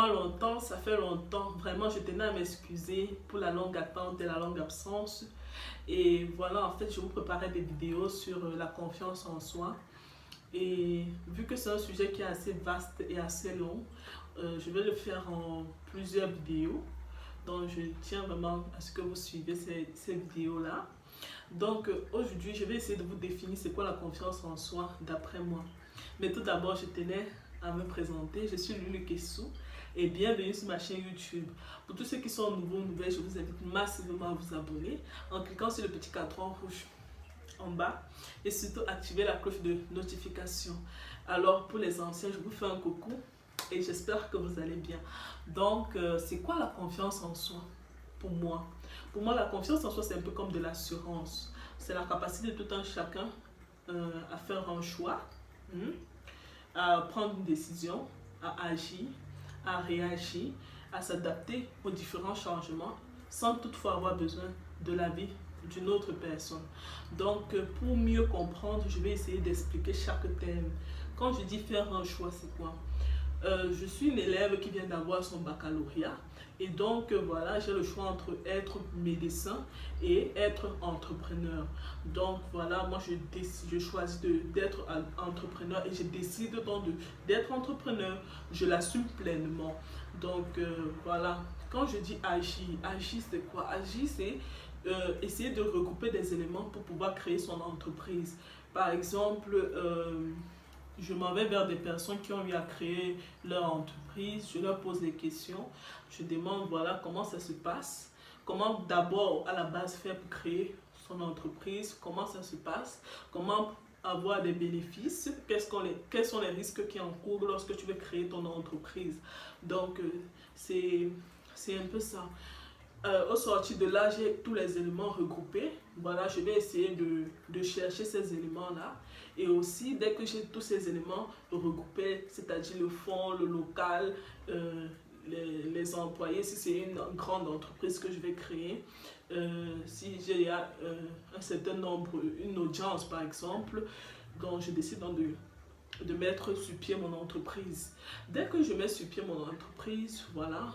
vraiment longtemps, ça fait longtemps. Vraiment, je tenais à m'excuser pour la longue attente et la longue absence. Et voilà, en fait, je vous préparais des vidéos sur la confiance en soi. Et vu que c'est un sujet qui est assez vaste et assez long, je vais le faire en plusieurs vidéos. Donc, je tiens vraiment à ce que vous suivez ces vidéos-là. Donc, aujourd'hui, je vais essayer de vous définir c'est quoi la confiance en soi d'après moi. Mais tout d'abord, je tenais à me présenter. Je suis Lulu Kessou et bienvenue sur ma chaîne YouTube. Pour tous ceux qui sont nouveaux ou nouvelles, je vous invite massivement à vous abonner en cliquant sur le petit cadran rouge en bas et surtout activer la cloche de notification. Alors, pour les anciens, je vous fais un coucou et j'espère que vous allez bien. Donc, c'est quoi la confiance en soi pour moi? Pour moi, la confiance en soi, c'est un peu comme de l'assurance. C'est la capacité de tout un chacun à faire un choix, à prendre une décision, à agir, à réagir, à s'adapter aux différents changements sans toutefois avoir besoin de l'avis d'une autre personne. Donc, pour mieux comprendre, je vais essayer d'expliquer chaque thème. Quand je dis faire un choix, c'est quoi? Je suis une élève qui vient d'avoir son baccalauréat et donc voilà, j'ai le choix entre être médecin et être entrepreneur. Donc voilà, moi je choisis d'être entrepreneur et je décide donc d'être entrepreneur. Je l'assume pleinement. Donc voilà, quand je dis agir c'est quoi? Agir c'est essayer de regrouper des éléments pour pouvoir créer son entreprise. Par exemple, je m'en vais vers des personnes qui ont eu à créer leur entreprise, je leur pose des questions, je demande voilà comment ça se passe, comment d'abord à la base faire pour créer son entreprise, comment ça se passe, comment avoir des bénéfices, quels sont les risques qui encourent lorsque tu veux créer ton entreprise. Donc c'est un peu ça. Au sortir de là, j'ai tous les éléments regroupés. Voilà, je vais essayer de chercher ces éléments-là. Et aussi, dès que j'ai tous ces éléments regroupés, c'est-à-dire le fond, le local, les employés, si c'est une grande entreprise que je vais créer, si j'ai un certain nombre, une audience par exemple, donc je décide donc de mettre sur pied mon entreprise. Dès que je mets sur pied mon entreprise, voilà,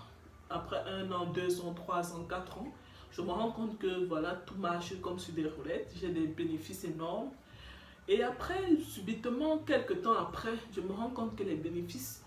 après 1 an, 2 ans, 3 ans, 4 ans, je me rends compte que voilà, tout marche comme sur des roulettes, j'ai des bénéfices énormes. Et après, subitement, quelques temps après, je me rends compte que les bénéfices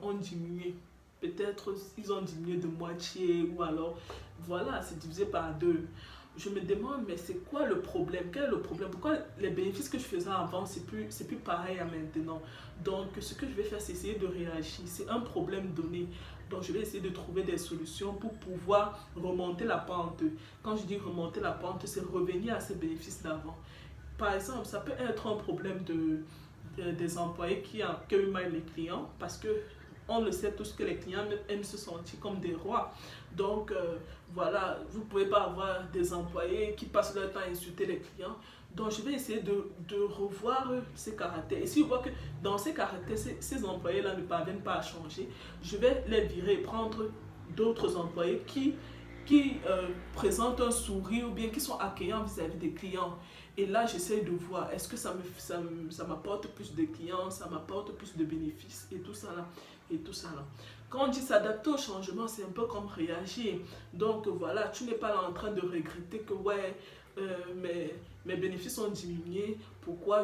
ont diminué. Peut-être ils ont diminué de moitié ou alors, voilà, c'est divisé par 2. Je me demande, mais c'est quoi le problème? Quel est le problème? Pourquoi les bénéfices que je faisais avant, c'est plus pareil à maintenant? Donc, ce que je vais faire, c'est essayer de réagir. C'est un problème donné. Donc, je vais essayer de trouver des solutions pour pouvoir remonter la pente. Quand je dis remonter la pente, c'est revenir à ces bénéfices d'avant. Par exemple, ça peut être un problème des employés qui accueillent mal les clients parce que on le sait tous que les clients aiment se sentir comme des rois. Donc, voilà, vous ne pouvez pas avoir des employés qui passent leur temps à insulter les clients. Donc, je vais essayer de revoir ces caractères. Et si je vois que dans ces caractères, ces employés-là ne parviennent pas à changer, je vais les virer et prendre d'autres employés qui présentent un sourire ou bien qui sont accueillants vis-à-vis des clients. Et là, j'essaie de voir, est-ce que ça m'apporte plus de clients, ça m'apporte plus de bénéfices et tout ça là. Et tout ça là. Quand on dit s'adapter au changement, c'est un peu comme réagir. Donc voilà, tu n'es pas là en train de regretter que ouais, mes bénéfices ont diminué. Pourquoi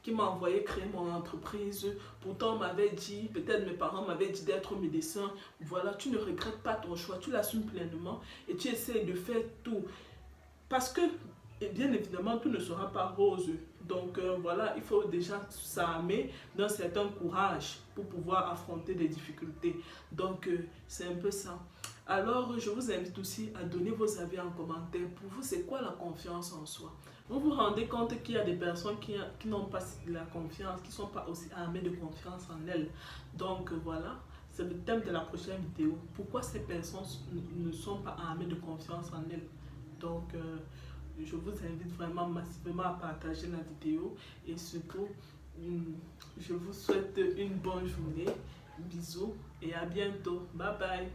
qui m'a envoyé créer mon entreprise? Pourtant on m'avait dit, peut-être mes parents m'avaient dit d'être médecin. Voilà, tu ne regrettes pas ton choix, tu l'assumes pleinement et tu essaies de faire tout. Parce que, et bien évidemment, tout ne sera pas rose. Donc voilà, il faut déjà s'armer d'un certain courage pour pouvoir affronter des difficultés. Donc c'est un peu ça. Alors je vous invite aussi à donner vos avis en commentaire. Pour vous, c'est quoi la confiance en soi? Vous vous rendez compte qu'il y a des personnes qui n'ont pas la confiance, qui ne sont pas aussi armées de confiance en elles. Donc voilà, c'est le thème de la prochaine vidéo. Pourquoi ces personnes ne sont pas armées de confiance en elles? Donc, je vous invite vraiment massivement à partager la vidéo et surtout, je vous souhaite une bonne journée. Bisous et à bientôt. Bye bye.